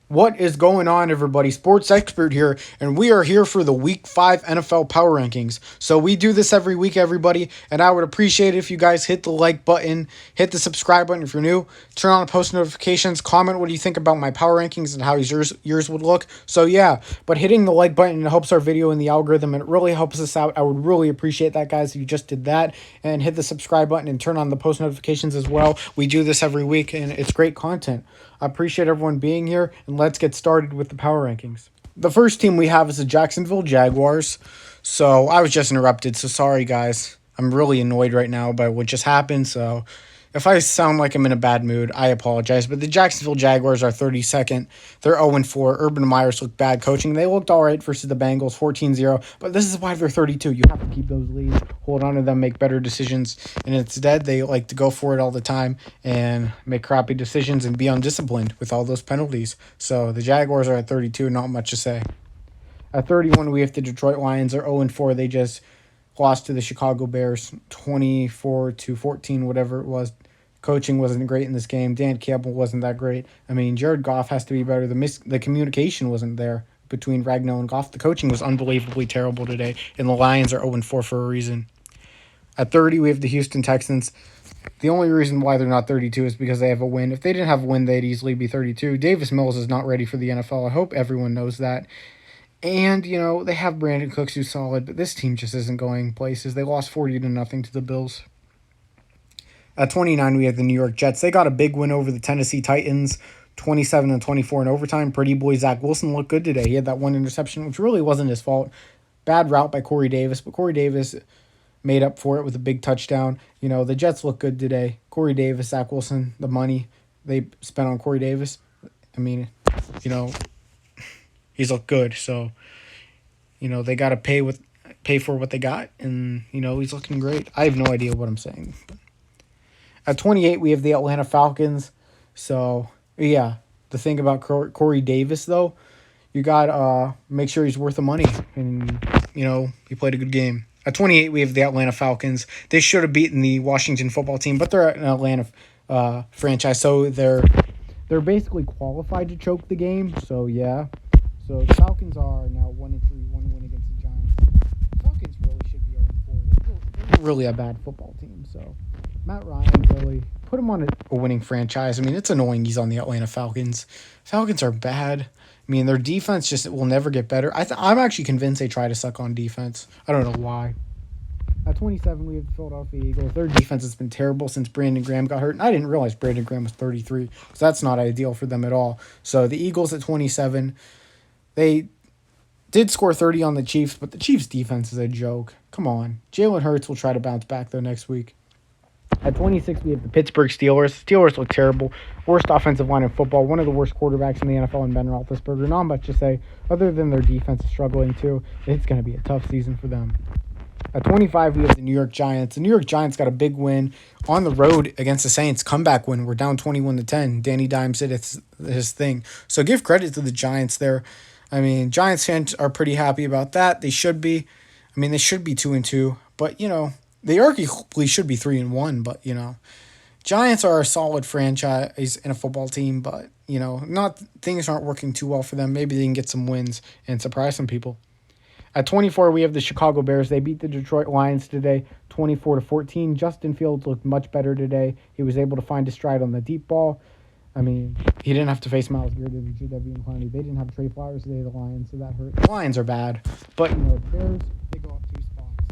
What is going on, everybody? Sports Expert here, and we are here for the Week 5 NFL Power Rankings. So we do this every week, everybody, and I would appreciate it if you guys hit the like button, hit the subscribe button if you're new, turn on post notifications, comment what do you think about my power rankings and how yours would look. So yeah, but hitting the like button helps our video in the algorithm, and it really helps us out. I would really appreciate that, guys, if you just did that, and hit the subscribe button and turn on the post notifications as well. We do this every week, and it's great content. I appreciate everyone being here, and let's get started with the power rankings. The first team we have is the Jacksonville Jaguars. So I was just interrupted, so sorry, guys. I'm really annoyed right now by what just happened, so if I sound like I'm in a bad mood, I apologize. But the Jacksonville Jaguars are 32nd. They're 0-4. Urban Myers looked bad coaching. They looked all right versus the Bengals, 14-0. But this is why they're 32. You have to keep those leads, hold on to them, make better decisions. And instead, they like to go for it all the time and make crappy decisions and be undisciplined with all those penalties. So the Jaguars are at 32. Not much to say. At 31, we have the Detroit Lions. They're 0-4. They just lost to the Chicago Bears 24-14, whatever it was. Coaching wasn't great in this game. Dan Campbell wasn't that great. I mean, Jared Goff has to be better. The communication wasn't there between Ragnow and Goff. The coaching was unbelievably terrible today, and the Lions are 0-4 for a reason. At 30, we have the Houston Texans. The only reason why they're not 32 is because they have a win. If they didn't have a win, they'd easily be 32. Davis Mills is not ready for the NFL. I hope everyone knows that. And, they have Brandon Cooks who's solid, but this team just isn't going places. They lost 40-0 to the Bills. At 29, we have the New York Jets. They got a big win over the Tennessee Titans, 27-24 in overtime. Pretty boy Zach Wilson looked good today. He had that one interception, which really wasn't his fault. Bad route by Corey Davis, but Corey Davis made up for it with a big touchdown. The Jets look good today. Corey Davis, Zach Wilson, the money they spent on Corey Davis. I mean, he's looked good. So, they got to pay for what they got, and he's looking great. I have no idea what I'm saying. At 28, we have the Atlanta Falcons. So, yeah, the thing about Corey Davis, though, you got to make sure he's worth the money. And, he played a good game. At 28, we have the Atlanta Falcons. They should have beaten the Washington football team, but they're an Atlanta franchise, so they're basically qualified to choke the game. So, yeah. So, the Falcons are now 1-3, one win against the Giants. The Falcons really should be 0-4. They're really a bad football team, so Matt Ryan really put him on a winning franchise. I mean, it's annoying he's on the Atlanta Falcons. Falcons are bad. I mean, their defense just will never get better. I'm actually convinced they try to suck on defense. I don't know why. At 27, we have the Philadelphia Eagles. Their defense has been terrible since Brandon Graham got hurt. And I didn't realize Brandon Graham was 33, so that's not ideal for them at all. So the Eagles at 27, they did score 30 on the Chiefs, but the Chiefs' defense is a joke. Come on. Jalen Hurts will try to bounce back, though, next week. At 26, we have the Pittsburgh Steelers. Steelers look terrible. Worst offensive line in football. One of the worst quarterbacks in the NFL in Ben Roethlisberger. Not much to say, other than their defense is struggling, too. It's going to be a tough season for them. At 25, we have the New York Giants. The New York Giants got a big win on the road against the Saints. Comeback win. We're down 21-10. Danny Dimes did his thing. So give credit to the Giants there. I mean, Giants fans are pretty happy about that. They should be. I mean, they should be 2-2. But, they arguably should be 3-1. But, Giants are a solid franchise in a football team. But, things aren't working too well for them. Maybe they can get some wins and surprise some people. At 24, we have the Chicago Bears. They beat the Detroit Lions today, 24-14. Justin Fields looked much better today. He was able to find his stride on the deep ball. I mean, he didn't have to face Myles Garrett or Jadeveon Clowney. They didn't have Trey Flowers today, the Lions, so that hurt. The Lions are bad. But, the Bears, they go up 2 spots.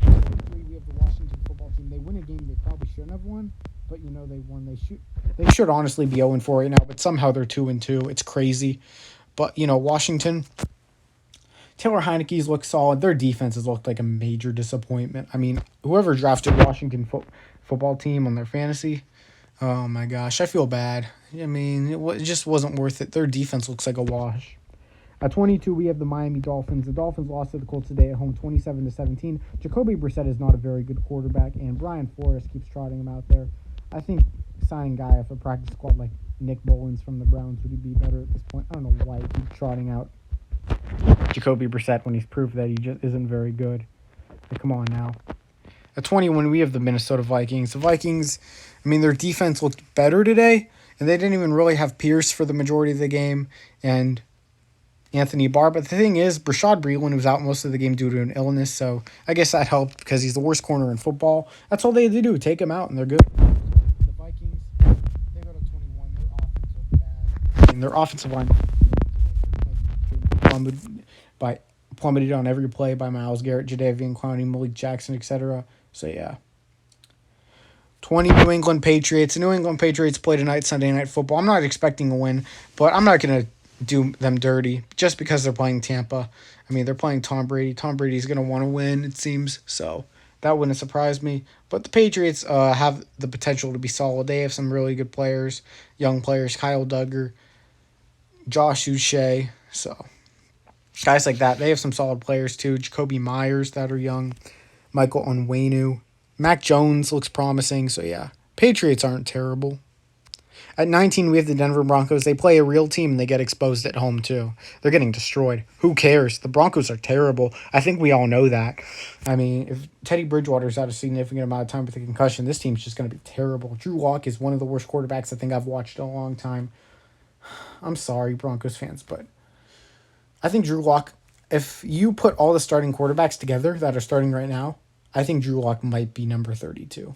At 23, we have the Washington football team. They win a game they probably shouldn't have won, but, they won. They should honestly be 0-4 right now, but somehow they're 2-2. It's crazy. But, Washington, Taylor Heineke's look solid. Their defense has looked like a major disappointment. I mean, whoever drafted Washington football team on their fantasy, oh my gosh, I feel bad. I mean, it just wasn't worth it. Their defense looks like a wash. At 22, we have the Miami Dolphins. The Dolphins lost to the Colts today at home 27-17. Jacoby Brissett is not a very good quarterback, and Brian Flores keeps trotting him out there. I think signing a guy off a practice squad like Nick Mullins from the Browns would be better at this point. I don't know why he keeps trotting out Jacoby Brissett when he's proved that he just isn't very good. But come on now. At 21, we have the Minnesota Vikings. The Vikings, I mean, their defense looked better today. And they didn't even really have Pierce for the majority of the game and Anthony Barr. But the thing is, Brashad Breeland was out most of the game due to an illness, so I guess that helped because he's the worst corner in football. That's all they had to do, take him out, and they're good. The Vikings, they go to 21. Their offense is bad. And their offensive line by plummeted on every play by Myles Garrett, Jadeveon Clowney, Malik Jackson, etc. So yeah. 20 New England Patriots. The New England Patriots play tonight, Sunday Night Football. I'm not expecting a win, but I'm not going to do them dirty just because they're playing Tampa. I mean, they're playing Tom Brady. Tom Brady's going to want to win, it seems. So that wouldn't surprise me. But the Patriots have the potential to be solid. They have some really good players, young players, Kyle Duggar, Josh Uche. So guys like that. They have some solid players too. Jacoby Myers that are young. Michael Onwenu. Mac Jones looks promising. So yeah, Patriots aren't terrible. At 19, we have the Denver Broncos. They play a real team and they get exposed at home too. They're getting destroyed. Who cares? The Broncos are terrible. I think we all know that. I mean, if Teddy Bridgewater's out a significant amount of time with a concussion, this team's just going to be terrible. Drew Lock is one of the worst quarterbacks I think I've watched in a long time. I'm sorry, Broncos fans, but I think Drew Lock, if you put all the starting quarterbacks together that are starting right now, I think Drew Lock might be number 32.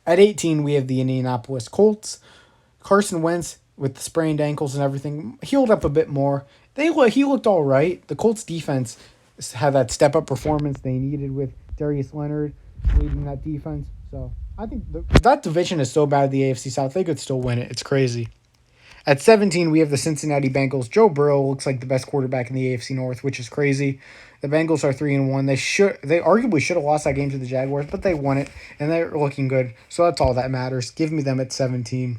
At 18, we have the Indianapolis Colts. Carson Wentz, with the sprained ankles and everything, healed up a bit more. He looked all right. The Colts defense had that step-up performance they needed with Darius Leonard leading that defense. So I think that division is so bad, the AFC South, they could still win it. It's crazy. At 17, we have the Cincinnati Bengals. Joe Burrow looks like the best quarterback in the AFC North, which is crazy. The Bengals are 3-1. They arguably should have lost that game to the Jaguars, but they won it, and they're looking good. So that's all that matters. Give me them at 17.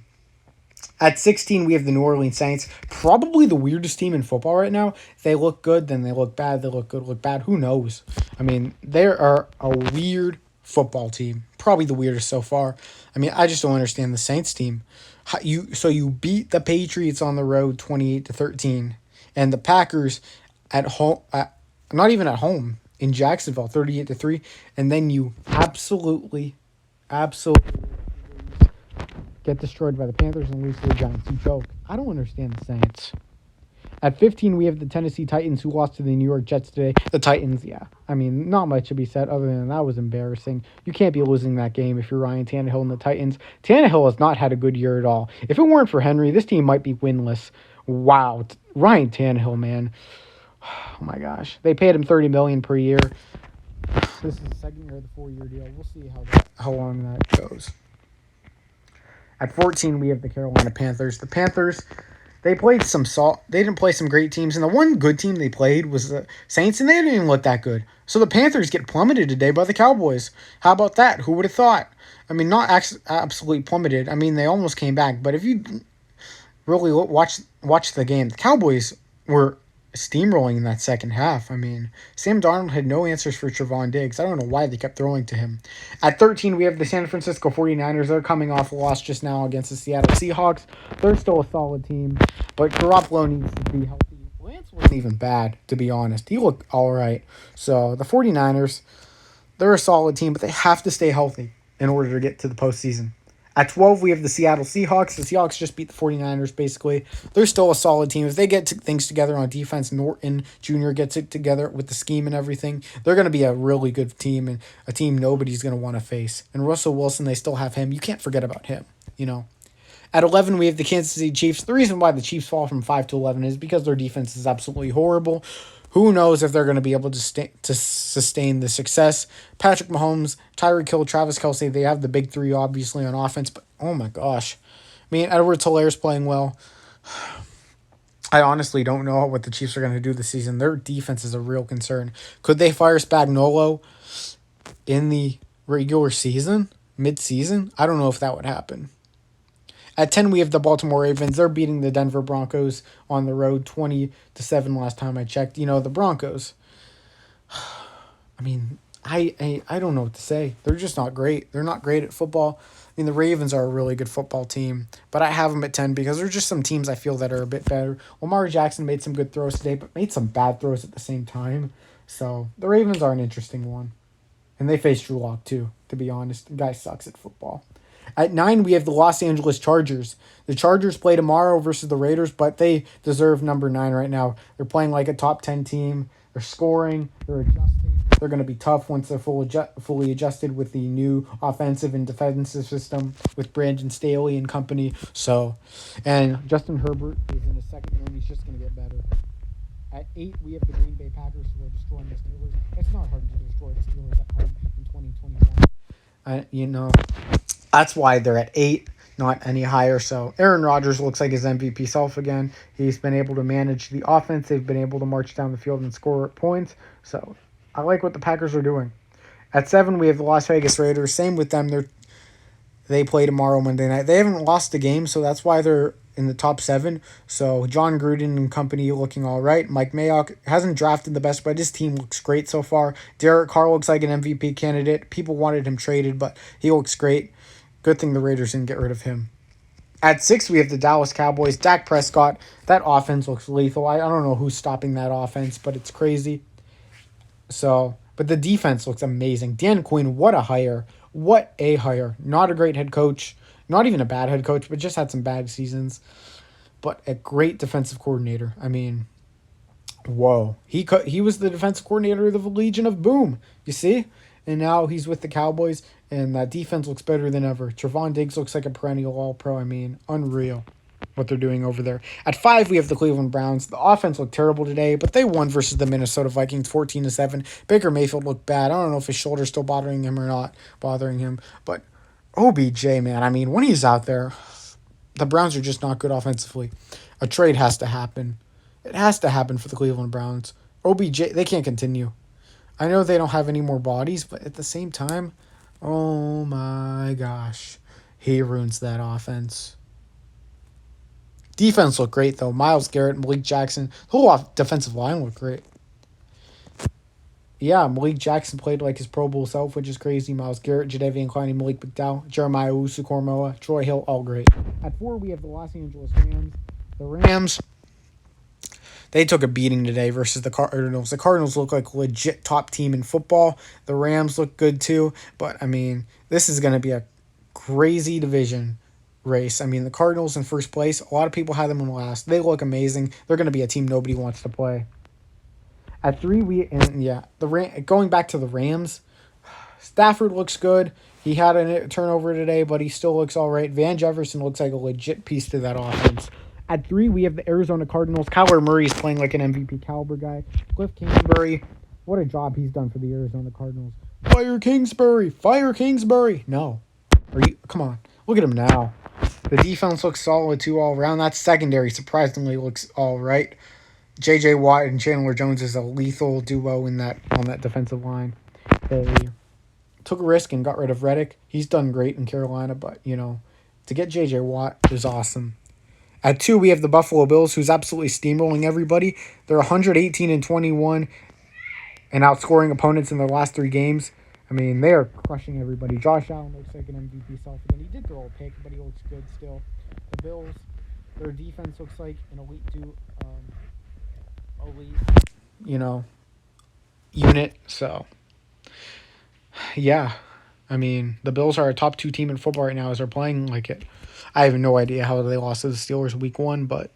At 16, we have the New Orleans Saints. Probably the weirdest team in football right now. They look good, then they look bad. They look good, look bad. Who knows? I mean, they are a weird football team. Probably the weirdest so far. I mean, I just don't understand the Saints team. You beat the Patriots on the road 28-13, and the Packers at home, not even at home in Jacksonville 38-3, and then you absolutely get destroyed by the Panthers and lose to the Giants. You joke. I don't understand the Saints. At 15, we have the Tennessee Titans who lost to the New York Jets today. The Titans, yeah. I mean, not much to be said other than that was embarrassing. You can't be losing that game if you're Ryan Tannehill and the Titans. Tannehill has not had a good year at all. If it weren't for Henry, this team might be winless. Wow. Ryan Tannehill, man. Oh my gosh. They paid him $30 million per year. This is the second year of the 4-year deal. We'll see how long that goes. At 14, we have the Carolina Panthers. The Panthers, they didn't play some great teams, and the one good team they played was the Saints, and they didn't even look that good. So the Panthers get plummeted today by the Cowboys. How about that? Who would have thought? I mean, not absolutely plummeted. I mean, they almost came back, but if you really watch the game, the Cowboys were steamrolling in that second half. I mean, Sam Darnold had no answers for Trevon Diggs. I don't know why they kept throwing to him. At 13, we have the San Francisco 49ers. They're coming off a loss just now against the Seattle Seahawks. They're still a solid team, but Garoppolo needs to be healthy. Lance wasn't even bad, to be honest. He looked all right. So the 49ers, they're a solid team, but they have to stay healthy in order to get to the postseason. At 12, we have the Seattle Seahawks. The Seahawks just beat the 49ers, basically. They're still a solid team. If they get things together on defense, Norton Jr. gets it together with the scheme and everything, they're going to be a really good team and a team nobody's going to want to face. And Russell Wilson, they still have him. You can't forget about him, you know. At 11, we have the Kansas City Chiefs. The reason why the Chiefs fall from 5 to 11 is because their defense is absolutely horrible. Who knows if they're going to be able to sustain the success. Patrick Mahomes, Tyreek Hill, Travis Kelce, they have the big three, obviously, on offense. But, oh, my gosh. I mean, Edwards-Hilaire's playing well. I honestly don't know what the Chiefs are going to do this season. Their defense is a real concern. Could they fire Spagnuolo in the regular season, mid-season? I don't know if that would happen. At 10, we have the Baltimore Ravens. They're beating the Denver Broncos on the road 20-7 last time I checked. You know, the Broncos, I mean, I don't know what to say. They're just not great. They're not great at football. I mean, the Ravens are a really good football team, but I have them at 10 because there's just some teams I feel that are a bit better. Lamar Jackson made some good throws today, but made some bad throws at the same time. So the Ravens are an interesting one. And they face Drew Lock, too, to be honest. The guy sucks at football. At 9, we have the Los Angeles Chargers. The Chargers play tomorrow versus the Raiders, but they deserve number 9 right now. They're playing like a top 10 team. They're scoring. They're adjusting. They're going to be tough once they're fully adjusted with the new offensive and defensive system with Brandon Staley and company. So, and Justin Herbert is in his second year, and he's just going to get better. At 8, we have the Green Bay Packers who are destroying the Steelers. It's not hard to destroy the Steelers at home in 2021. That's why they're at 8, not any higher. So Aaron Rodgers looks like his MVP self again. He's been able to manage the offense. They've been able to march down the field and score points. So I like what the Packers are doing. At 7, we have the Las Vegas Raiders. Same with them. They play tomorrow, Monday night. They haven't lost a game, so that's why they're in the top 7. So John Gruden and company looking all right. Mike Mayock hasn't drafted the best, but his team looks great so far. Derek Carr looks like an MVP candidate. People wanted him traded, but he looks great. Good thing the Raiders didn't get rid of him. At 6, we have the Dallas Cowboys. Dak Prescott. That offense looks lethal. I don't know who's stopping that offense, but it's crazy. So, but the defense looks amazing. Dan Quinn, what a hire. What a hire. Not a great head coach. Not even a bad head coach, but just had some bad seasons. But a great defensive coordinator. I mean, whoa. He was the defensive coordinator of the Legion of Boom. You see? And now he's with the Cowboys, and that defense looks better than ever. Trevon Diggs looks like a perennial All-Pro. I mean, unreal what they're doing over there. At 5, we have the Cleveland Browns. The offense looked terrible today, but they won versus the Minnesota Vikings 14-7. Baker Mayfield looked bad. I don't know if his shoulder's still bothering him or not bothering him, but OBJ, man, I mean, when he's out there, the Browns are just not good offensively. A trade has to happen. It has to happen for the Cleveland Browns. OBJ, they can't continue. I know they don't have any more bodies, but at the same time, oh my gosh, he ruins that offense. Defense looked great, though. Myles Garrett, Malik Jackson, the whole defensive line looked great. Yeah, Malik Jackson played like his Pro Bowl self, which is crazy. Myles Garrett, Jadeveon Clowney, Malik McDowell, Jeremiah Owusu-Koramoah, Troy Hill, all great. At 4, we have the Los Angeles Rams. The Rams, they took a beating today versus the Cardinals. The Cardinals look like a legit top team in football. The Rams look good too. But, I mean, this is going to be a crazy division race. I mean, the Cardinals in first place. A lot of people had them in last. They look amazing. They're going to be a team nobody wants to play. At 3, going back to the Rams, Stafford looks good. He had a turnover today, but he still looks all right. Van Jefferson looks like a legit piece to that offense. At 3, we have the Arizona Cardinals. Kyler Murray is playing like an MVP caliber guy. Cliff Kingsbury, what a job he's done for the Arizona Cardinals. Fire Kingsbury! Fire Kingsbury! No. Come on. Look at him now. The defense looks solid, too, all around. That secondary surprisingly looks all right. J.J. Watt and Chandler Jones is a lethal duo on that defensive line. They took a risk and got rid of Reddick. He's done great in Carolina, but, to get J.J. Watt is awesome. At 2, we have the Buffalo Bills, who's absolutely steamrolling everybody. They're 118-21 and outscoring opponents in their last 3 games. I mean, they are crushing everybody. Josh Allen looks like an MVP self again. He did throw a pick, but he looks good still. The Bills, their defense looks like an elite unit. So, yeah. I mean, the Bills are a top 2 team in football right now as they're playing like it. I have no idea how they lost to the Steelers week 1, but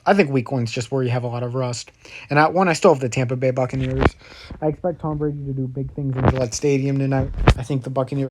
I think week 1's just where you have a lot of rust. And at 1, I still have the Tampa Bay Buccaneers. I expect Tom Brady to do big things in Gillette Stadium tonight. I think the Buccaneers